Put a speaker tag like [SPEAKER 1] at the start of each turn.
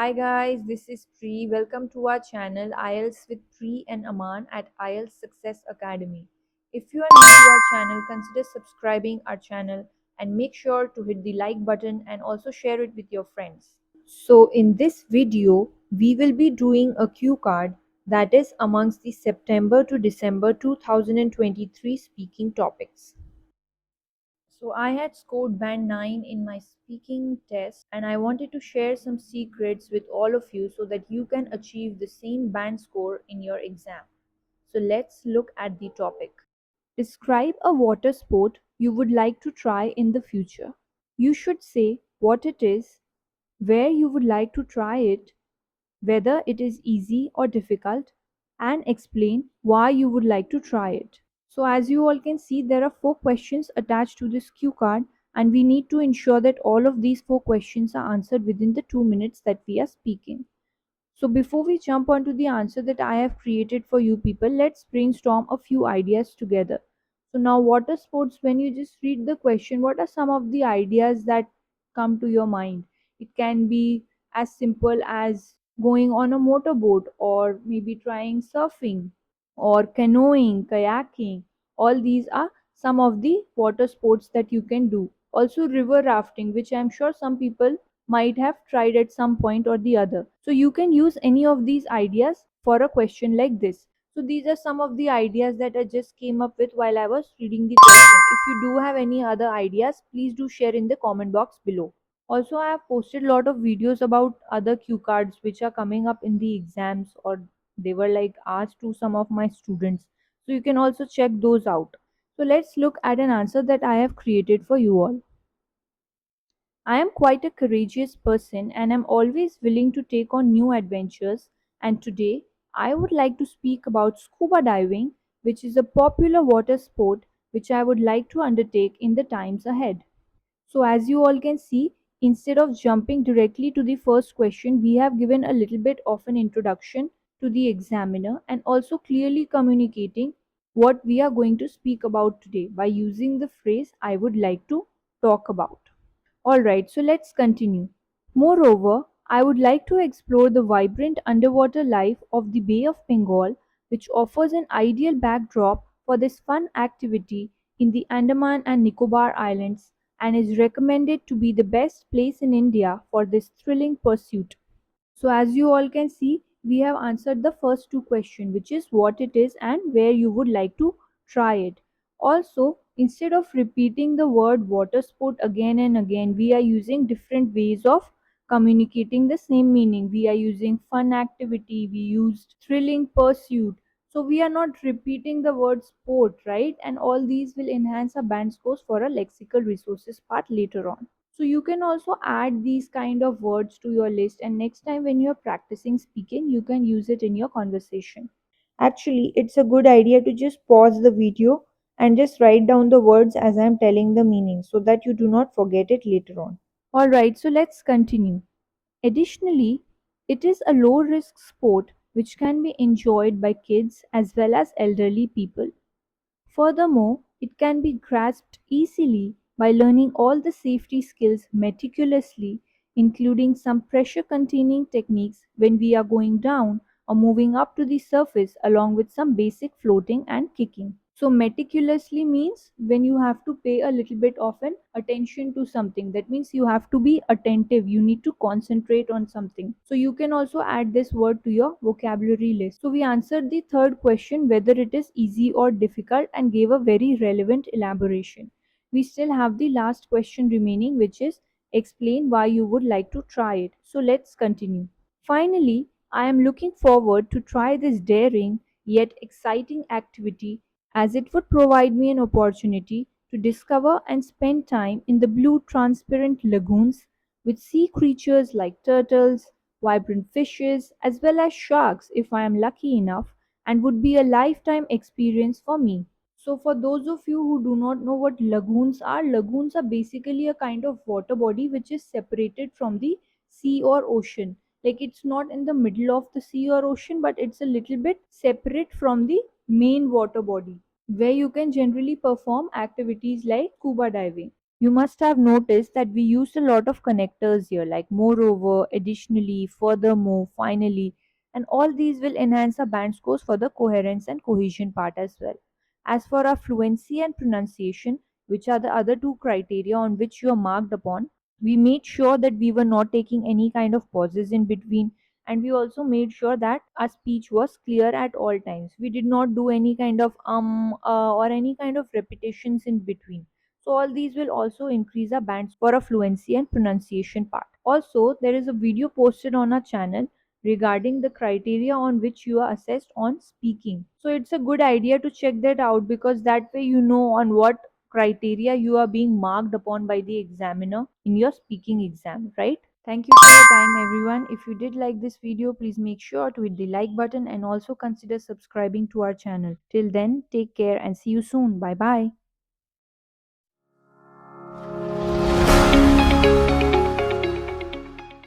[SPEAKER 1] Hi guys, this is Pri. Welcome to our channel IELTS with Pri and Aman at IELTS Success Academy. If you are new to our channel, consider subscribing our channel and make sure to hit the like button and also share it with your friends. So in this video, we will be doing a cue card that is amongst the September to December 2023 speaking topics. So I had scored band 9 in my speaking test and I wanted to share some secrets with all of you so that you can achieve the same band score in your exam. So let's look at the topic. Describe a water sport you would like to try in the future. You should say what it is, where you would like to try it, whether it is easy or difficult, and explain why you would like to try it. So as you all can see, there are 4 questions attached to this cue card and we need to ensure that all of these 4 questions are answered within the 2 minutes that we are speaking. So before we jump onto the answer that I have created for you people, let's brainstorm a few ideas together. So now water sports, when you just read the question, what are some of the ideas that come to your mind? It can be as simple as going on a motorboat or maybe trying surfing or canoeing, kayaking. All these are some of the water sports that you can do. Also river rafting, which I'm sure some people might have tried at some point or the other. So you can use any of these ideas for a question like this. So these are some of the ideas that I just came up with while I was reading the question. If you do have any other ideas, please do share in the comment box below. Also, I have posted a lot of videos about other cue cards which are coming up in the exams or they were like asked to some of my students. So you can also check those out. So let's look at an answer that I have created for you all. I am quite a courageous person and am always willing to take on new adventures. And today, I would like to speak about scuba diving, which is a popular water sport which I would like to undertake in the times ahead. So, as you all can see, instead of jumping directly to the first question, we have given a little bit of an introduction to the examiner and also clearly communicating what we are going to speak about today by using the phrase I would like to talk about. Alright, so let's continue. Moreover, I would like to explore the vibrant underwater life of the Bay of Bengal, which offers an ideal backdrop for this fun activity in the Andaman and Nicobar Islands and is recommended to be the best place in India for this thrilling pursuit. So as you all can see, we have answered the first 2 questions, which is what it is and where you would like to try it. Also, instead of repeating the word water sport again and again, we are using different ways of communicating the same meaning. We are using fun activity, we used thrilling pursuit. So we are not repeating the word sport, right? And all these will enhance our band scores for a lexical resources part later on. So you can also add these kind of words to your list and next time when you're practicing speaking, you can use it in your conversation. Actually, it's a good idea to just pause the video and just write down the words as I'm telling the meaning so that you do not forget it later on. Alright, so let's continue. Additionally, it is a low risk sport which can be enjoyed by kids as well as elderly people. Furthermore, it can be grasped easily by learning all the safety skills meticulously, including some pressure containing techniques when we are going down or moving up to the surface, along with some basic floating and kicking. So, meticulously means when you have to pay a little bit of an attention to something. That means you have to be attentive, you need to concentrate on something. So, you can also add this word to your vocabulary list. So, we answered the third question whether it is easy or difficult and gave a very relevant elaboration. We still have the last question remaining, which is explain why you would like to try it. So, let's continue. Finally, I am looking forward to try this daring yet exciting activity as it would provide me an opportunity to discover and spend time in the blue transparent lagoons with sea creatures like turtles, vibrant fishes, as well as sharks if I am lucky enough, and would be a lifetime experience for me. So, for those of you who do not know what lagoons are basically a kind of water body which is separated from the sea or ocean. Like it's not in the middle of the sea or ocean, but it's a little bit separate from the main water body where you can generally perform activities like scuba diving. You must have noticed that we used a lot of connectors here, like moreover, additionally, furthermore, finally, and all these will enhance our band scores for the coherence and cohesion part as well. As for our fluency and pronunciation, which are the other two criteria on which you are marked upon, we made sure that we were not taking any kind of pauses in between, and we also made sure that our speech was clear at all times. We did not do any kind of or any kind of repetitions in between. So all these will also increase our bands for a fluency and pronunciation part. Also, there is a video posted on our channel regarding the criteria on which you are assessed on speaking. So it's a good idea to check that out, because that way you know on what criteria you are being marked upon by the examiner in your speaking exam, right? Thank you for your time, everyone. If you did like this video, please make sure to hit the like button and also consider subscribing to our channel. Till then, take care and see you soon. Bye bye.